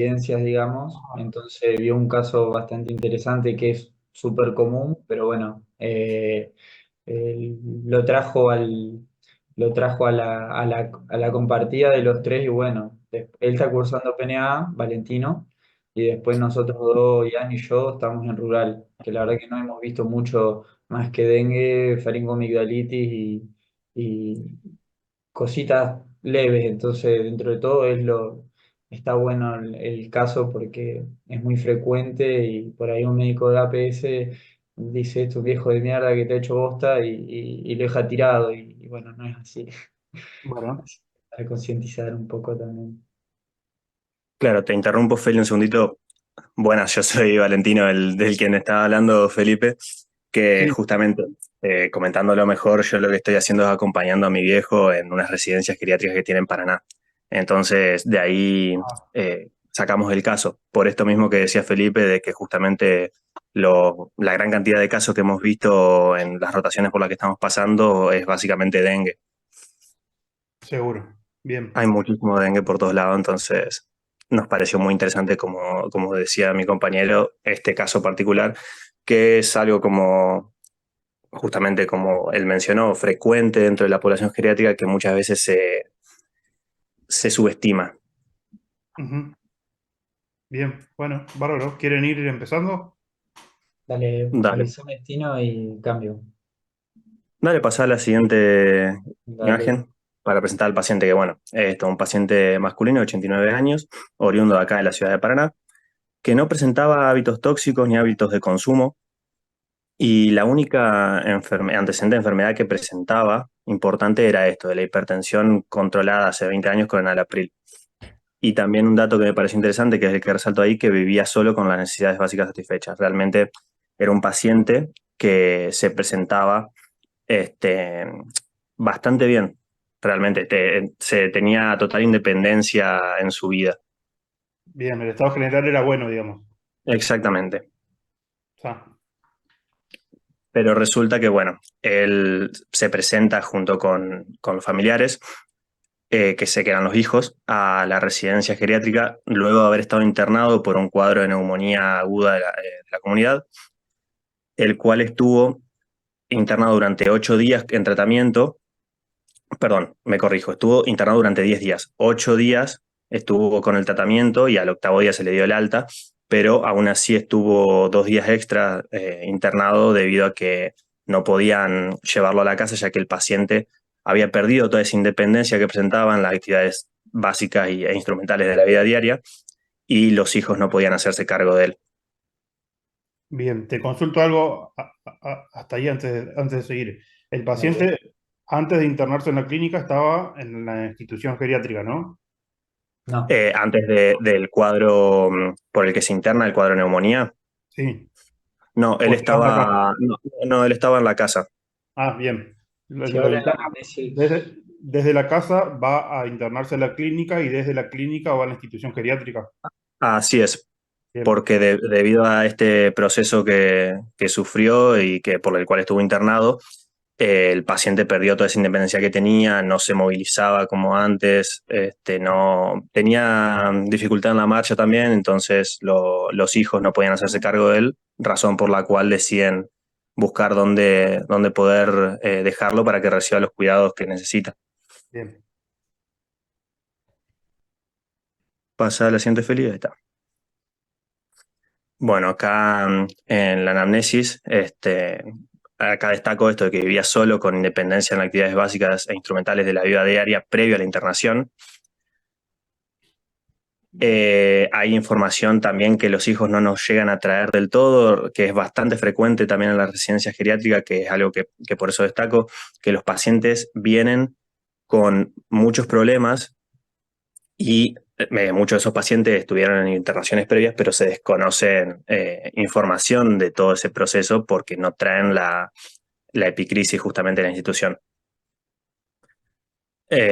residencias, digamos. Entonces vio un caso bastante interesante que es súper común, pero bueno, lo trajo lo trajo a la compartida de los tres y bueno, él está cursando PNA, Valentino, y después nosotros dos, Ian y yo, estamos en rural, que la verdad que no hemos visto mucho más que dengue, faringoamigdalitis y cositas leves, entonces dentro de todo está bueno el caso porque es muy frecuente y por ahí un médico de APS dice esto viejo de mierda que te ha hecho bosta y lo deja tirado y bueno, no es así. Bueno, Así que para concientizar un poco también. claro, te interrumpo, Feli, un segundito. Buenas, yo soy Valentino, del quien estaba hablando Felipe, que Sí, justamente, comentándolo mejor, yo lo que estoy haciendo es acompañando a mi viejo en unas residencias geriátricas que tiene en Paraná. Entonces, de ahí sacamos el caso, por esto mismo que decía Felipe, de que justamente la gran cantidad de casos que hemos visto en las rotaciones por las que estamos pasando es básicamente dengue. seguro. Bien. Hay muchísimo dengue por todos lados, entonces nos pareció muy interesante, como decía mi compañero, este caso particular, que es algo como, justamente como él mencionó, frecuente dentro de la población geriátrica que muchas veces se subestima. Ujú. Bien, bueno, bárbaro. ¿Quieren ir empezando? Dale, Dale, avísame destino y cambio. dale, pasar a la siguiente Dale. imagen para presentar al paciente, que bueno, esto es un paciente masculino de 89 años, oriundo de acá de la ciudad de Paraná, que no presentaba hábitos tóxicos ni hábitos de consumo. Y la única antecedente de enfermedad que presentaba importante era esto, de la hipertensión controlada hace 20 años con enalapril. Y también un dato que me pareció interesante, que es el que resalto ahí, que vivía solo con las necesidades básicas satisfechas. Realmente era un paciente que se presentaba este, bastante bien, realmente. Se tenía total independencia en su vida. Bien, el estado general era bueno, digamos. Exactamente. Está. Pero resulta que, bueno, él se presenta junto con los familiares que sé que eran los hijos, a la residencia geriátrica luego de haber estado internado por un cuadro de neumonía aguda de la comunidad, el cual estuvo internado durante 8 días en tratamiento, perdón, me corrijo, estuvo internado durante 10 días, 8 días estuvo con el tratamiento y al octavo día se le dio el alta, pero aún así estuvo 2 días extra internado debido a que no podían llevarlo a la casa ya que el paciente había perdido toda esa independencia que presentaban las actividades básicas e instrumentales de la vida diaria y los hijos no podían hacerse cargo de él. Bien, te consulto algo hasta ahí antes de seguir. El paciente, antes de internarse en la clínica, estaba en la institución geriátrica, ¿no? No, Antes del cuadro por el que se interna, el cuadro de neumonía, sí. no, O estaba en la casa. no, él estaba en la casa. Ah, bien. Si Lo ahora en la interna anamnesis. desde desde la casa va a internarse en la clínica y desde la clínica va a la institución geriátrica. Así es, Bien, porque debido a este proceso que sufrió y que por el cual estuvo internado, el paciente perdió toda esa independencia que tenía, no se movilizaba como antes, no tenía dificultad en la marcha también, entonces los hijos no podían hacerse cargo de él, razón por la cual deciden buscar dónde poder dejarlo para que reciba los cuidados que necesita. bien. Pasa a la siguiente feliz, ahí está. Bueno, acá en la anamnesis, acá destaco esto de que vivía solo con independencia en actividades básicas e instrumentales de la vida diaria previo a la internación. Hay información también que los hijos no nos llegan a traer del todo, que es bastante frecuente también en la residencia geriátrica, que es algo que por eso destaco, que los pacientes vienen con muchos problemas y muchos de esos pacientes estuvieron en internaciones previas, pero se desconocen información de todo ese proceso porque no traen la epicrisis justamente de la institución.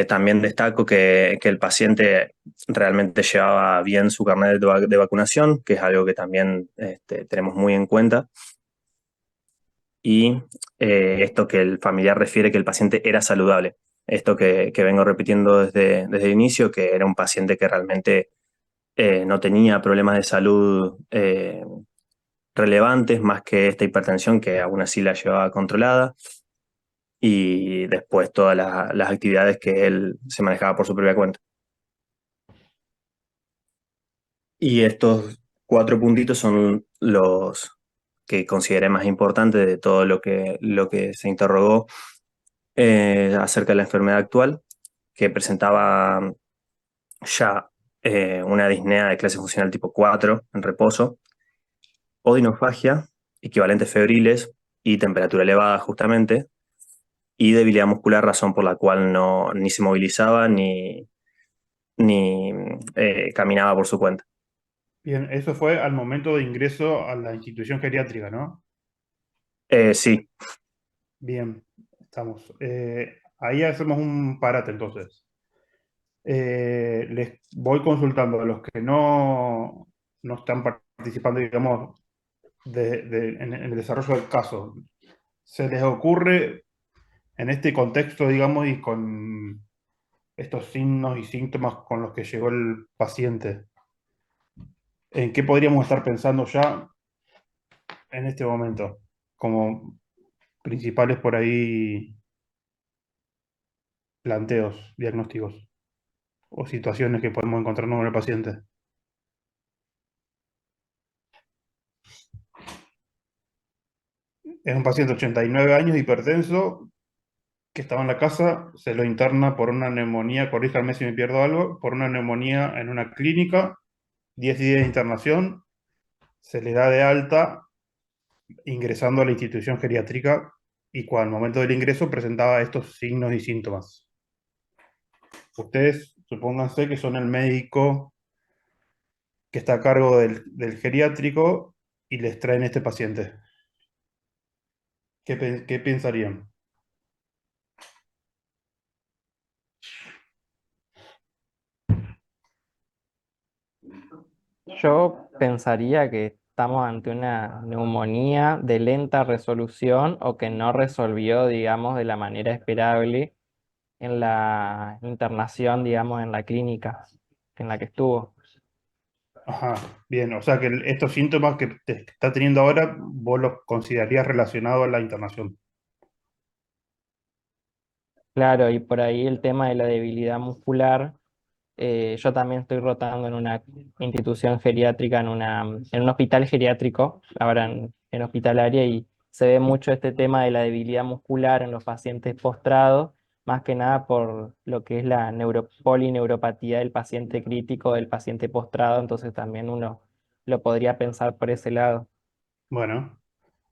También destaco que el paciente realmente llevaba bien su carnet de vacunación, que es algo que también tenemos muy en cuenta. Y esto que el familiar refiere que el paciente era saludable. Esto que vengo repitiendo desde el inicio, que era un paciente que realmente no tenía problemas de salud relevantes más que esta hipertensión que aún así la llevaba controlada y después todas las actividades que él se manejaba por su propia cuenta. Y estos cuatro puntitos son los que consideré más importantes de todo lo que se interrogó acerca de la enfermedad actual, que presentaba ya una disnea de clase funcional tipo 4 en reposo, odinofagia, equivalentes febriles y temperatura elevada justamente, y debilidad muscular, razón por la cual no, ni se movilizaba ni caminaba por su cuenta. Bien, eso fue al momento de ingreso a la institución geriátrica, ¿no? Sí, Bien, estamos. Ahí hacemos un parate entonces. Les voy consultando a los que no están participando, digamos, en el desarrollo del caso. ¿Se les ocurre en este contexto, digamos, y con estos signos y síntomas con los que llegó el paciente, en qué podríamos estar pensando ya en este momento, como principales por ahí planteos, diagnósticos o situaciones que podemos encontrarnos con el paciente? Es un paciente de 89 años, hipertenso, que estaba en la casa, se lo interna por una neumonía, corríjame si me pierdo algo, por una neumonía en una clínica, 10 días de internación, se le da de alta ingresando a la institución geriátrica y cuando al momento del ingreso presentaba estos signos y síntomas. Ustedes supónganse que son el médico que está a cargo del geriátrico y les traen este paciente. ¿Qué pensarían? Yo pensaría que estamos ante una neumonía de lenta resolución o que no resolvió, digamos, de la manera esperable en la internación, digamos, en la clínica en la que estuvo. Ajá, bien, o sea que estos síntomas que te está teniendo ahora, vos los considerarías relacionados a la internación. Claro, y por ahí el tema de la debilidad muscular. Yo también estoy rotando en una institución geriátrica, en un hospital geriátrico, ahora en hospitalaria, y se ve mucho este tema de la debilidad muscular en los pacientes postrados, más que nada por lo que es la polineuropatía del paciente crítico, del paciente postrado, entonces también uno lo podría pensar por ese lado. Bueno,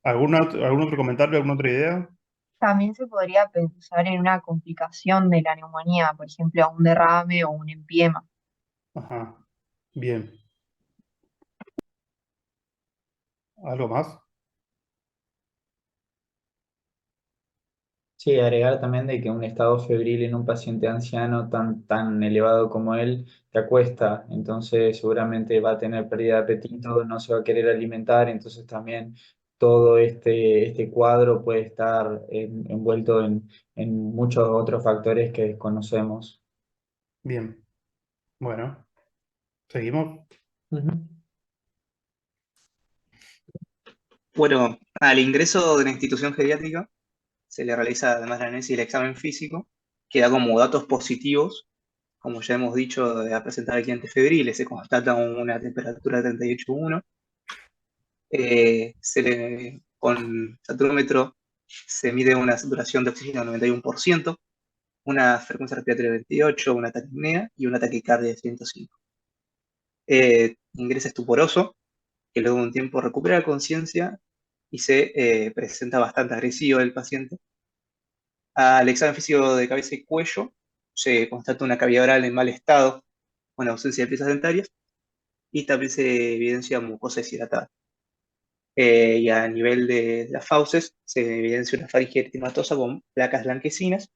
algún otro comentario, alguna otra idea? También se podría pensar en una complicación de la neumonía, por ejemplo, un derrame o un empiema. Ajá, bien. ¿Algo más? Sí, agregar también de que un estado febril en un paciente anciano tan elevado como él te acuesta, entonces seguramente va a tener pérdida de apetito, no se va a querer alimentar, entonces también todo este cuadro puede estar envuelto en muchos otros factores que desconocemos. Bien, bueno, seguimos. Ujú. Bueno, al ingreso de la institución geriátrica se le realiza además la análisis y el examen físico, que da como datos positivos, como ya hemos dicho, de presentar accidentes febriles, se constata una temperatura de 38,1, con saturómetro se mide una saturación de oxígeno del 91%, una frecuencia respiratoria de 28, una taquipnea y una taquicardia de 105. Ingresa estuporoso, que luego de un tiempo recupera conciencia y se presenta bastante agresivo el paciente. Al examen físico de cabeza y cuello se constata una cavidad oral en mal estado, con ausencia de piezas dentarias, y también se evidencia mucosa deshidratada. Y a nivel de las fauces se evidencia una faringe eritematosa con placas blanquecinas,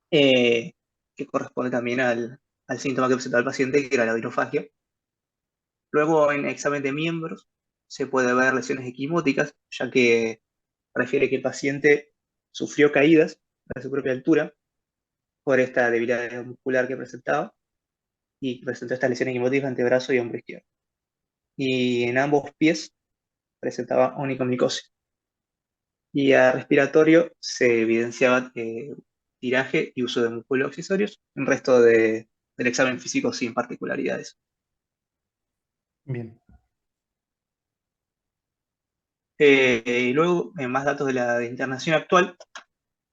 eh, que corresponde también al síntoma que presentaba el paciente, que era la odinofagia. Luego, en examen de miembros, se puede ver lesiones equimóticas, ya que refiere que el paciente sufrió caídas a su propia altura por esta debilidad muscular que presentaba. y presentó estas lesiones quimotrices antebrazo y hombro izquierdo. Y en ambos pies presentaba onicomicosis. Y a respiratorio se evidenciaba tiraje y uso de músculos accesorios, el resto del examen físico sin particularidades. Bien. Y luego, más datos de la internación actual,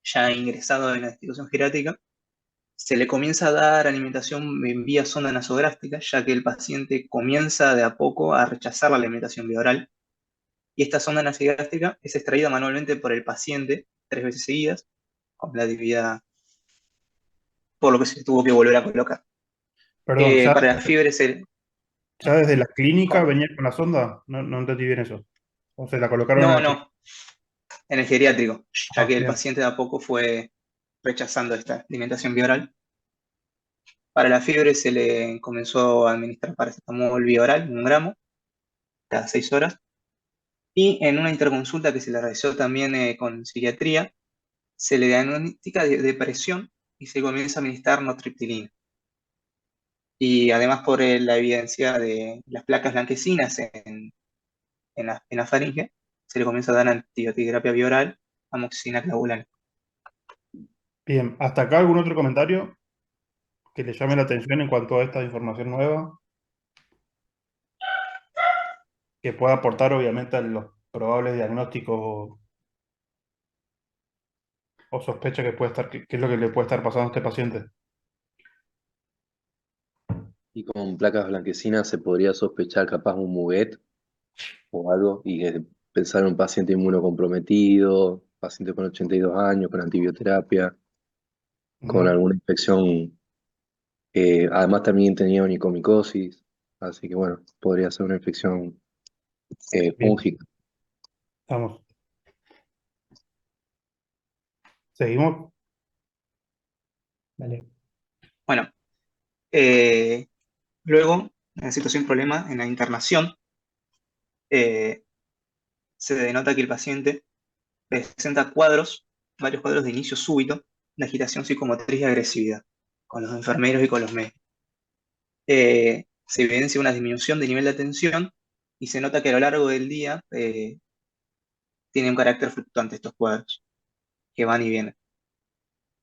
ya ingresado en la institución geriátrica, se le comienza a dar alimentación en vía sonda nasogástrica, ya que el paciente comienza de a poco a rechazar la alimentación vía oral. Y esta sonda nasogástrica es extraída manualmente por el paciente 3 veces seguidas, con la actividad, por lo que se tuvo que volver a colocar. Perdón, Para la fiebre se... ya desde la clínica ¿Cómo? venía con la sonda. No, no entendí bien eso. O se la colocaron en No, la clínica. no, en el geriátrico, ya Ah, que el bien. paciente de a poco fue rechazando esta alimentación vía oral. Para la fiebre se le comenzó a administrar paracetamol vía oral, 1 gramo, cada 6 horas. Y en una interconsulta que se le realizó también con psiquiatría, se le diagnostica de depresión y se comienza a administrar nortriptilina. Y además por la evidencia de las placas blanquecinas en la faringe, se le comienza a dar antibioterapia vía oral, amoxicilina clavulana. Bien. ¿Hasta acá algún otro comentario que le llame la atención en cuanto a esta información nueva? Que pueda aportar, obviamente, a los probables diagnósticos o sospechas que puede estar, qué es lo que le puede estar pasando a este paciente. Y con placas blanquecinas se podría sospechar capaz un muguet o algo y pensar en un paciente inmunocomprometido, paciente con 82 años, con antibioterapia, con Ujú. alguna infección. Además también tenía onicomicosis, así que bueno, podría ser una infección Bien, fúngica. estamos. Seguimos. Dale. Bueno, eh, luego, en la situación problema, en la internación, eh, se denota que el paciente presenta varios cuadros de inicio súbito de agitación psicomotriz y agresividad, con los enfermeros y con los médicos. Se evidencia una disminución de nivel de atención y se nota que a lo largo del día tiene un carácter fluctuante estos cuadros, que van y vienen.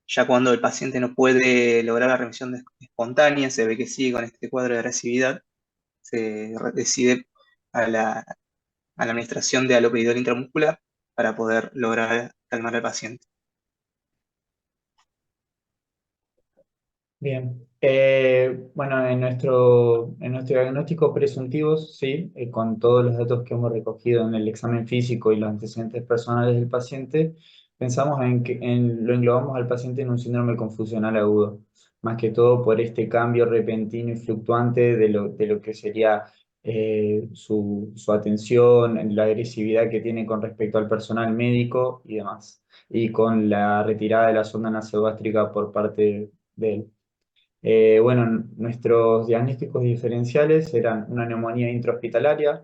Ya cuando el paciente no puede lograr la remisión espontánea, se ve que sigue con este cuadro de agresividad, se decide a la administración de haloperidol intramuscular para poder lograr calmar al paciente. Bien. Bueno, en nuestro diagnóstico presuntivos, sí, con todos los datos que hemos recogido en el examen físico y los antecedentes personales del paciente, pensamos lo englobamos al paciente en un síndrome confusional agudo, más que todo por este cambio repentino y fluctuante de lo que sería su atención, la agresividad que tiene con respecto al personal médico y demás, y con la retirada de la sonda nasogástrica por parte de él. Bueno, nuestros diagnósticos diferenciales eran una neumonía intrahospitalaria,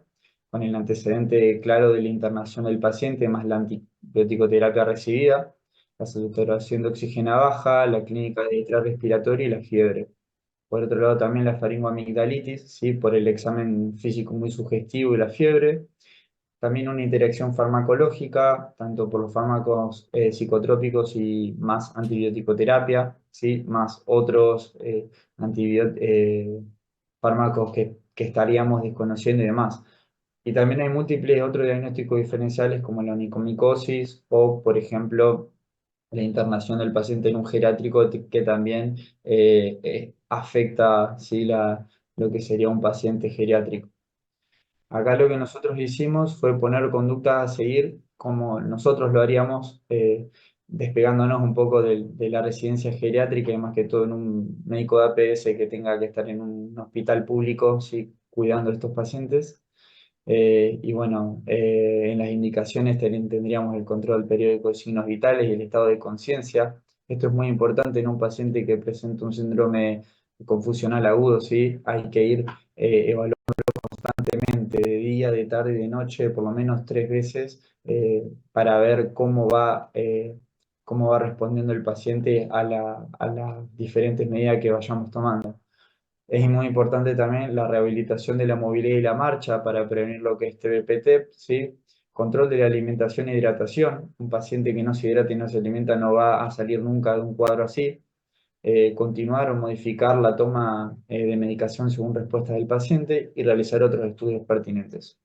con el antecedente claro de la internación del paciente, más la antibiótico-terapia recibida, la saturación de oxígeno baja, la clínica de distrés respiratorio y la fiebre. Por otro lado, también la faringoamigdalitis, ¿sí? Por el examen físico muy sugestivo y la fiebre. También una interacción farmacológica, tanto por los fármacos psicotrópicos y más antibiótico-terapia, ¿sí? Más otros fármacos que estaríamos desconociendo y demás. Y también hay múltiples otros diagnósticos diferenciales como la onicomicosis o, por ejemplo, la internación del paciente en un geriátrico que también afecta, ¿sí? Lo que sería un paciente geriátrico. Acá lo que nosotros hicimos fue poner conductas a seguir como nosotros lo haríamos, despegándonos un poco de la residencia geriátrica y más que todo en un médico de APS que tenga que estar en un hospital público, sí, cuidando a estos pacientes. Y bueno, en las indicaciones tendríamos el control periódico de signos vitales y el estado de conciencia. Esto es muy importante en un paciente que presenta un síndrome confusional agudo, ¿sí? Hay que ir evaluando constantemente, de día, de tarde y de noche, por lo menos 3 veces, para ver cómo va respondiendo el paciente a las diferentes medidas que vayamos tomando. Es muy importante también la rehabilitación de la movilidad y la marcha para prevenir lo que es TBPT, ¿sí? Control de la alimentación e hidratación. Un paciente que no se hidrata y no se alimenta no va a salir nunca de un cuadro así. Continuar o modificar la toma de medicación según respuestas del paciente y realizar otros estudios pertinentes.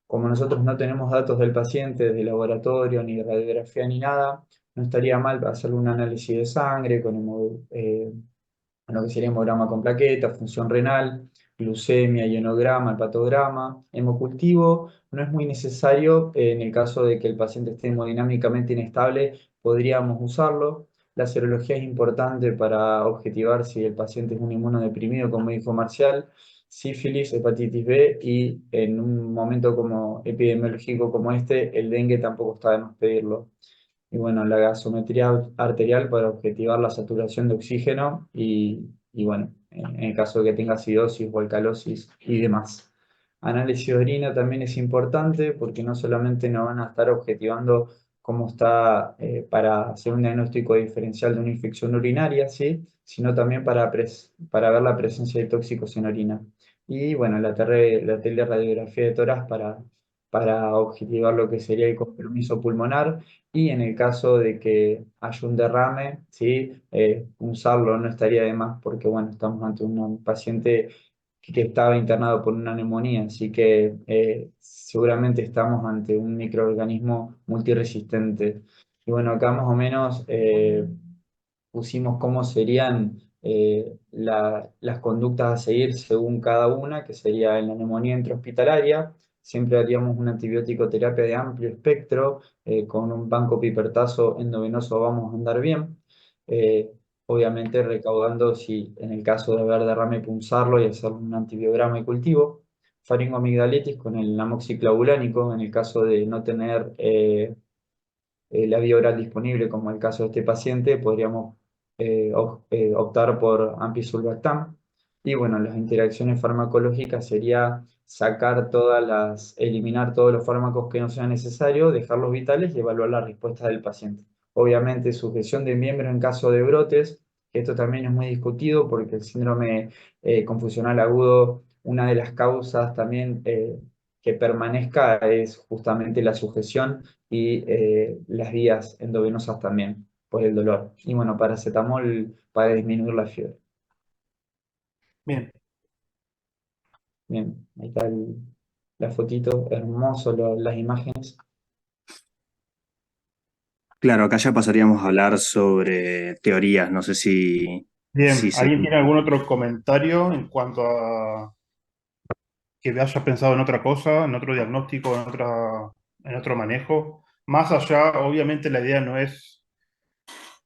Como nosotros no tenemos datos del paciente de laboratorio, ni de radiografía, ni nada, no estaría mal hacer un análisis de sangre con lo que sería hemograma con plaqueta, función renal, glucemia, ionograma, hepatograma, hemocultivo. No es muy necesario en el caso de que el paciente esté hemodinámicamente inestable, podríamos usarlo. La serología es importante para objetivar si el paciente es un inmunodeprimido, como dijo Marcial, sífilis, hepatitis B y en un momento como epidemiológico como este, el dengue tampoco está de más pedirlo. Y bueno, la gasometría arterial para objetivar la saturación de oxígeno y bueno, en el caso de que tenga acidosis o alcalosis y demás. Análisis de orina también es importante porque no solamente nos van a estar objetivando cómo está para hacer un diagnóstico diferencial de una infección urinaria, ¿sí? Sino también para ver la presencia de tóxicos en orina. Y bueno, la teleradiografía de tórax para objetivar lo que sería el compromiso pulmonar y en el caso de que haya un derrame, ¿sí? Usarlo no estaría de más porque, bueno, estamos ante un paciente que estaba internado por una neumonía, así que seguramente estamos ante un microorganismo multiresistente. Y bueno, acá más o menos pusimos cómo serían las conductas a seguir según cada una, que sería en la neumonía intrahospitalaria. Siempre haríamos una antibiótico terapia de amplio espectro, con un banco pipertazo endovenoso vamos a andar bien. Eh, Obviamente recaudando si en el caso de haber derrame punzarlo y hacer un antibiograma y cultivo. Faringoamigdalitis con el amoxiclavulánico en el caso de no tener la vía oral disponible, como el caso de este paciente, podríamos optar por ampisulbactam. Y bueno, las interacciones farmacológicas sería eliminar todos los fármacos que no sean necesarios, dejarlos vitales y evaluar la respuesta del paciente. Obviamente, sujeción de miembros en caso de brotes, que esto también es muy discutido porque el síndrome confusional agudo, una de las causas también que permanezca es justamente la sujeción y las vías endovenosas también por el dolor. Y bueno, paracetamol para disminuir la fiebre. Bien, Bien, ahí está la fotito, hermoso las imágenes. Claro, acá ya pasaríamos a hablar sobre teorías. No sé si bien. se... ¿Alguien tiene algún otro comentario en cuanto a que haya pensado en otra cosa, en otro diagnóstico, en otro manejo? Más allá, obviamente la idea no es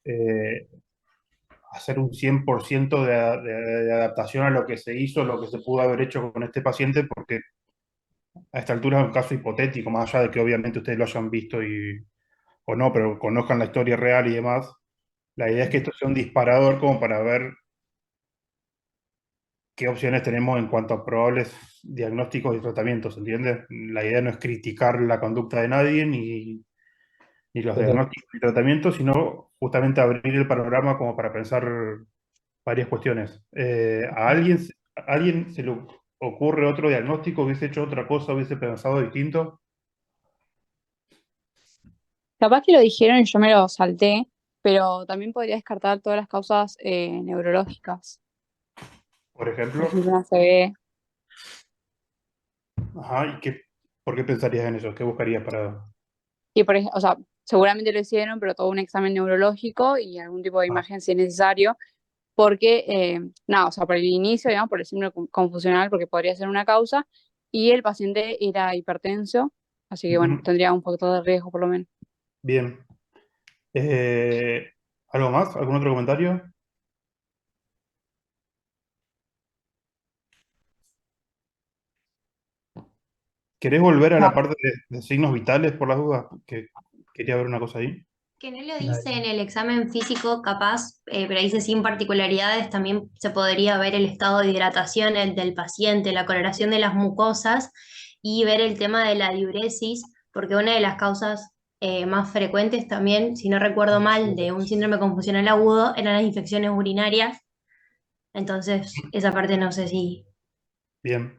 eh, hacer un 100% de adaptación a lo que se hizo, lo que se pudo haber hecho con este paciente, porque a esta altura es un caso hipotético, más allá de que obviamente ustedes lo hayan visto o no, pero conozcan la historia real y demás. La idea es que esto sea un disparador como para ver qué opciones tenemos en cuanto a probables diagnósticos y tratamientos, ¿entiendes? La idea no es criticar la conducta de nadie ni los Total. diagnósticos y tratamientos, sino justamente abrir el panorama como para pensar varias cuestiones. ¿A alguien se le ocurre otro diagnóstico? ¿Hubiese hecho otra cosa? ¿Hubiese pensado distinto? Capaz que lo dijeron y yo me lo salté, pero también podría descartar todas las causas neurológicas. Por Por ejemplo. ejemplo, una ACV. Ajá, ¿por qué pensarías en eso? ¿Qué buscarías para...? Y o sea, seguramente lo hicieron, pero todo un examen neurológico y algún tipo de Ah, imagen si es necesario, porque, nada, o sea, por el inicio, digamos, por el síndrome confusional, porque podría ser una causa, y el paciente era hipertenso, así que bueno, ujú, tendría un factor de riesgo por lo menos. bien. Eh, ¿Algo más? ¿Algún otro comentario? ¿Querés volver a No, la parte de signos vitales por las dudas? Que quería ver una cosa ahí. Que no lo dice Dale. en el examen físico, capaz, pero dice sin particularidades, también se podría ver el estado de hidratación del paciente, la coloración de las mucosas y ver el tema de la diuresis, porque una de las causas más frecuentes también, si no recuerdo mal, de un síndrome confusional agudo eran las infecciones urinarias. Entonces, esa parte no sé si... Bien,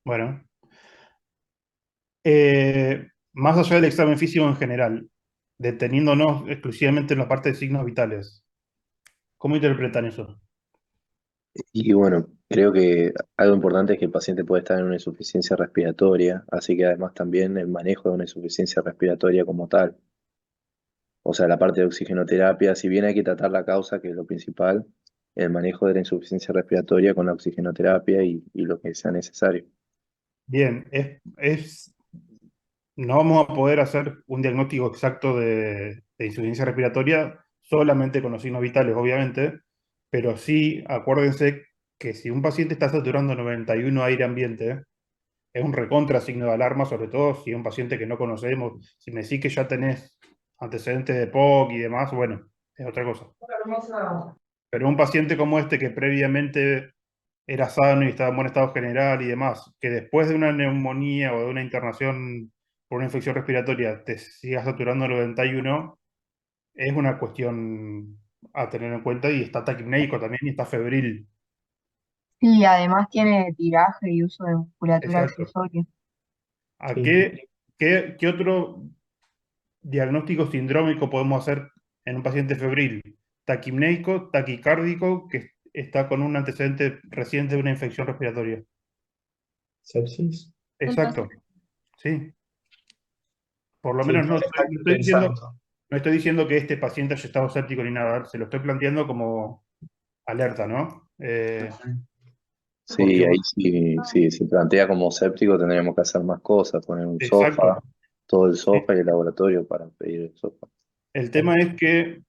bueno. Más allá del examen físico en general, deteniéndonos exclusivamente en la parte de signos vitales, ¿cómo interpretan eso? Y bueno, creo que algo importante es que el paciente puede estar en una insuficiencia respiratoria, así que además también el manejo de una insuficiencia respiratoria como tal. O sea, la parte de oxigenoterapia, si bien hay que tratar la causa, que es lo principal, el manejo de la insuficiencia respiratoria con la oxigenoterapia y lo que sea necesario. Bien, no vamos a poder hacer un diagnóstico exacto de insuficiencia respiratoria solamente con los signos vitales, obviamente, pero sí acuérdense que si un paciente está saturando 91 aire ambiente, es un recontra signo de alarma, sobre todo si es un paciente que no conocemos. Si me decís que ya tenés antecedentes de POC y demás, bueno, es otra cosa. Pero un paciente como este que previamente era sano y estaba en buen estado general y demás, que después de una neumonía o de una internación por una infección respiratoria te siga saturando 91, es una cuestión a tener en cuenta y está taquipnéico también y está febril. Sí, además tiene tiraje y uso de musculatura Exacto. accesoria. ¿A Sí. qué otro diagnóstico sindrómico podemos hacer en un paciente febril? Taquipneico, taquicárdico, que está con un antecedente reciente de una infección respiratoria. Sepsis. Exacto, sí. Por lo Sí, menos tengo que estar pensando. no estoy diciendo que este paciente haya estado séptico ni nada, se lo estoy planteando como alerta, ¿no? Porque, Sí, ahí sí, sí, se plantea como séptico, tendríamos que hacer más cosas, poner un sofá, exacto. todo el sofá y el laboratorio para pedir el sofá. El tema es que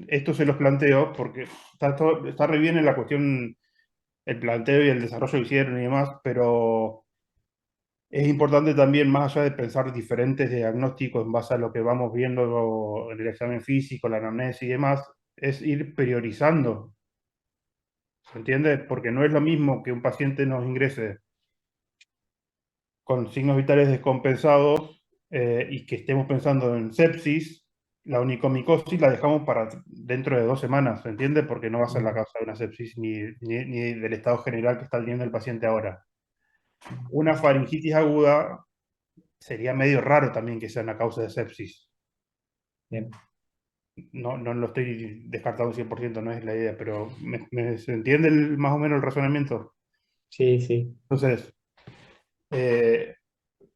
esto se los planteo porque está re bien en la cuestión, el planteo y el desarrollo que hicieron y demás, pero es importante también, más allá de pensar diferentes diagnósticos en base a lo que vamos viendo en el examen físico, la anamnesis y demás, es ir priorizando. ¿Se entiende? Porque no es lo mismo que un paciente nos ingrese con signos vitales descompensados y que estemos pensando en sepsis, la onicomicosis la dejamos para dentro de 2 semanas, ¿se entiende? Porque no va a ser la causa de una sepsis ni del estado general que está teniendo el paciente ahora. Una faringitis aguda sería medio raro también que sea una causa de sepsis. Bien. No, no lo estoy descartando 100%, no es la idea, pero ¿se entiende más o menos el razonamiento? Sí, sí. Entonces, eh,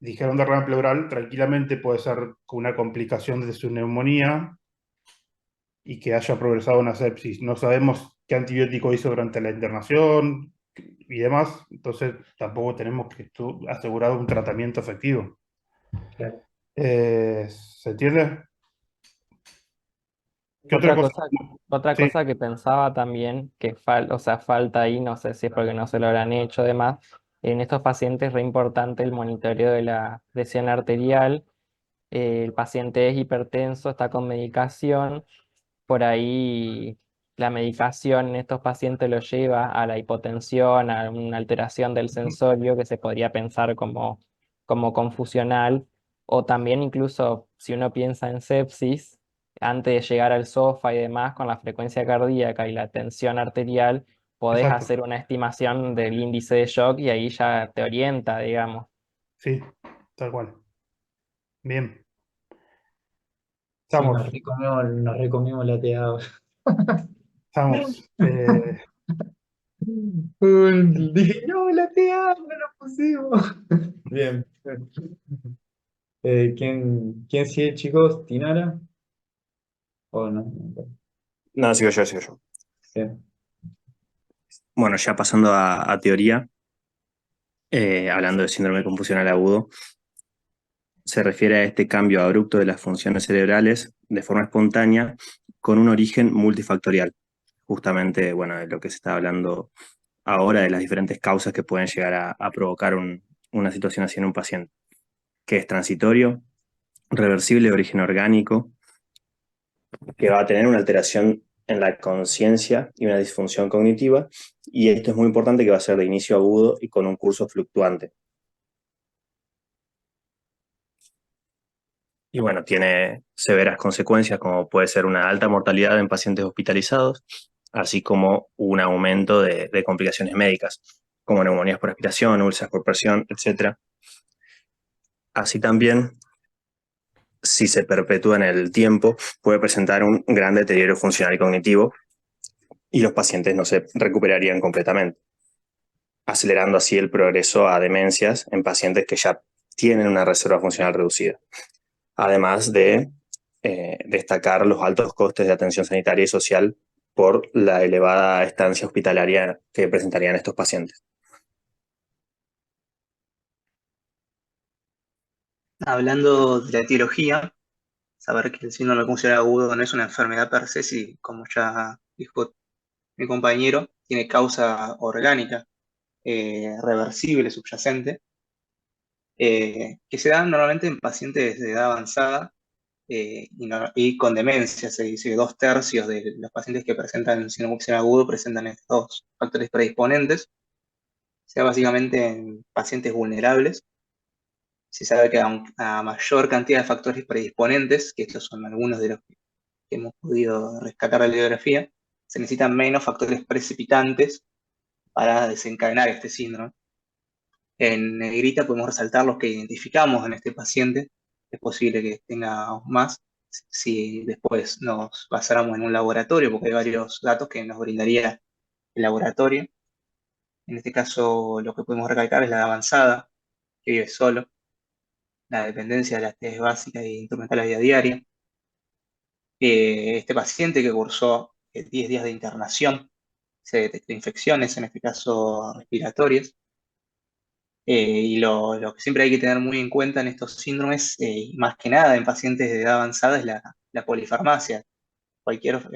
dijeron derrame pleural, tranquilamente puede ser una complicación de su neumonía y que haya progresado a una sepsis. No sabemos qué antibiótico hizo durante la internación y demás, entonces tampoco tenemos que asegurar un tratamiento efectivo. Claro. ¿Se entiende? ¿Qué otra Otra cosa? cosa, otra Sí, cosa que pensaba también, que o sea, falta ahí, no sé si es porque no se lo habrán hecho, demás, en estos pacientes es re importante el monitoreo de la presión arterial. El paciente es hipertenso, está con medicación, por ahí la medicación en estos pacientes lo lleva a la hipotensión, a una alteración del sensorio que se podría pensar como confusional, o también incluso si uno piensa en sepsis, antes de llegar al sofá y demás, con la frecuencia cardíaca y la tensión arterial, podés exacto. hacer una estimación del índice de shock y ahí ya te orienta, digamos. Sí, tal cual. Bien, Sí, estamos, nos recomimos la teada. estamos. Dije, no, la teada, no la pusimos. Bien. ¿Quién sigue, chicos? ¿Tinara? ¿O no? No, sigo yo, sigo yo. Bien. Bueno, ya pasando a teoría, hablando de síndrome confusional agudo, se refiere a este cambio abrupto de las funciones cerebrales de forma espontánea con un origen multifactorial. Justamente, bueno, de lo que se está hablando ahora, de las diferentes causas que pueden llegar a provocar una situación así en un paciente, que es transitorio, reversible de origen orgánico, que va a tener una alteración en la conciencia y una disfunción cognitiva, y esto es muy importante, que va a ser de inicio agudo y con un curso fluctuante. Y bueno, tiene severas consecuencias, como puede ser una alta mortalidad en pacientes hospitalizados, así como un aumento de complicaciones médicas, como neumonías por aspiración, úlceras por presión, etc. Así también, si se perpetúa en el tiempo, puede presentar un gran deterioro funcional y cognitivo y los pacientes no se recuperarían completamente, acelerando así el progreso a demencias en pacientes que ya tienen una reserva funcional reducida. Además de destacar los altos costes de atención sanitaria y social por la elevada estancia hospitalaria que presentarían estos pacientes. Hablando de la etiología, saber que el síndrome funcional agudo no es una enfermedad per se, si, como ya dijo mi compañero, tiene causa orgánica, reversible, subyacente, que se dan normalmente en pacientes de edad avanzada y con demencia. Se dice que 2/3 de los pacientes que presentan síndrome funcional agudo presentan estos dos factores predisponentes, sea básicamente en pacientes vulnerables. Se sabe que a mayor cantidad de factores predisponentes, que estos son algunos de los que hemos podido rescatar de la bibliografía, se necesitan menos factores precipitantes para desencadenar este síndrome. En negrita podemos resaltar los que identificamos en este paciente. Es posible que tenga aún más si después nos basáramos en un laboratorio, porque hay varios datos que nos brindaría el laboratorio. En este caso, lo que podemos recalcar es la edad avanzada, que vive solo, la dependencia de las actividades básicas e instrumentales de la vida diaria. Este paciente que cursó 10 días de internación, se detectó infecciones, en este caso respiratorias. Y lo que siempre hay que tener muy en cuenta en estos síndromes, y más que nada en pacientes de edad avanzada, es la polifarmacia.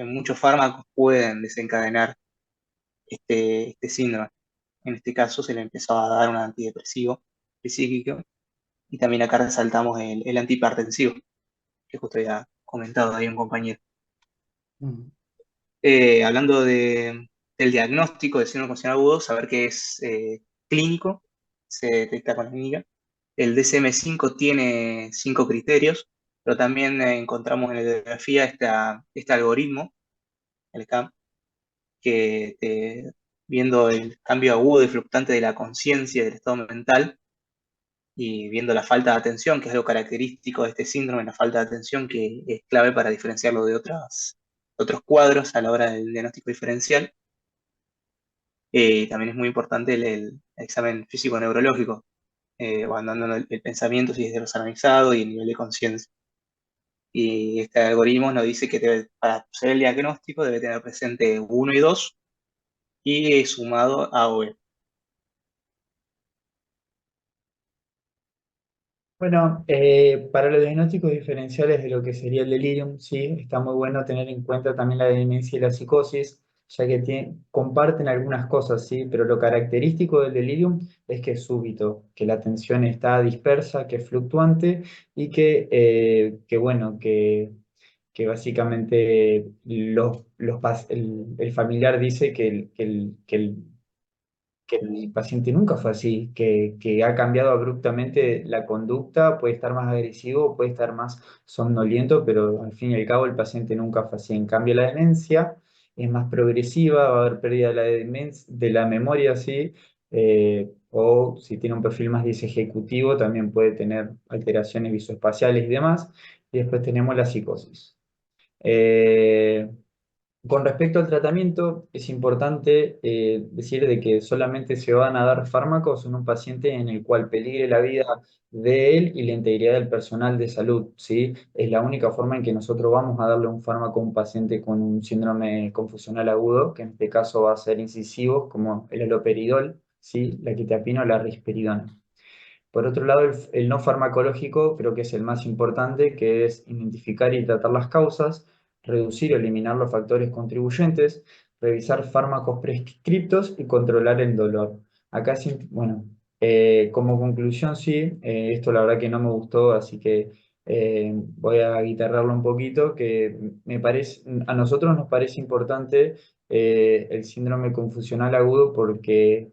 Muchos fármacos pueden desencadenar este síndrome. En este caso se le empezó a dar un antidepresivo psíquico, y también acá resaltamos el antihipertensivo, que justo había comentado ahí un compañero. Mm. Hablando del diagnóstico de síndrome funcional agudo, saber que es clínico, se detecta con la clínica. El DSM-5 tiene 5 criterios, pero también encontramos en la bibliografía este algoritmo, el CAM, que viendo el cambio agudo y fluctuante de la conciencia y del estado mental, y viendo la falta de atención, que es algo característico de este síndrome, la falta de atención que es clave para diferenciarlo de otros cuadros a la hora del diagnóstico diferencial. También es muy importante el examen físico-neurológico, abandonando el pensamiento si es desorganizado y el nivel de conciencia. Y este algoritmo nos dice que para hacer el diagnóstico debe tener presente 1 y 2 y sumado A o B. Bueno, para los diagnósticos diferenciales de lo que sería el delirium, sí, está muy bueno tener en cuenta también la demencia y la psicosis, ya que comparten algunas cosas, sí, pero lo característico del delirium es que es súbito, que la atención está dispersa, que es fluctuante y bueno, que básicamente el familiar dice que el paciente nunca fue así, que ha cambiado abruptamente la conducta, puede estar más agresivo, puede estar más somnoliento, pero al fin y al cabo el paciente nunca fue así. En cambio, la demencia es más progresiva, va a haber pérdida de la memoria, sí, o si tiene un perfil más disejecutivo, también puede tener alteraciones visoespaciales y demás. Y después tenemos la psicosis. Eh, con respecto al tratamiento, es importante decir de que solamente se van a dar fármacos en un paciente en el cual peligre la vida de él y la integridad del personal de salud, ¿sí? Es la única forma en que nosotros vamos a darle un fármaco a un paciente con un síndrome confusional agudo, que en este caso va a ser incisivo, como el haloperidol, ¿sí? La quetiapina o la risperidona. Por otro lado, el no farmacológico creo que es el más importante, que es identificar y tratar las causas, reducir o eliminar los factores contribuyentes, revisar fármacos prescriptos y controlar el dolor. Acá sí, bueno, como conclusión sí, esto la verdad que no me gustó, así que voy a guitarrarlo un poquito, que a nosotros nos parece importante el síndrome confusional agudo porque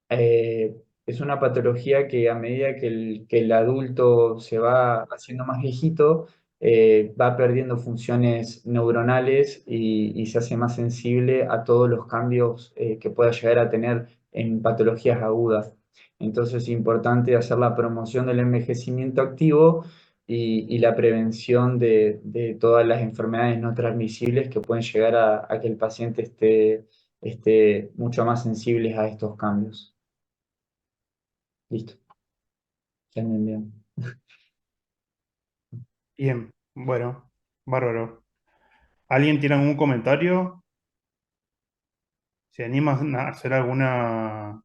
es una patología que a medida que el adulto se va haciendo más viejito, va perdiendo funciones neuronales y se hace más sensible a todos los cambios que pueda llegar a tener en patologías agudas. Entonces es importante hacer la promoción del envejecimiento activo y la prevención de todas las enfermedades no transmisibles que pueden llegar a que el paciente esté mucho más sensible a estos cambios. Listo. Ya me envían. Bien, bueno, bárbaro. ¿Alguien tiene algún comentario? ¿Se anima a hacer alguna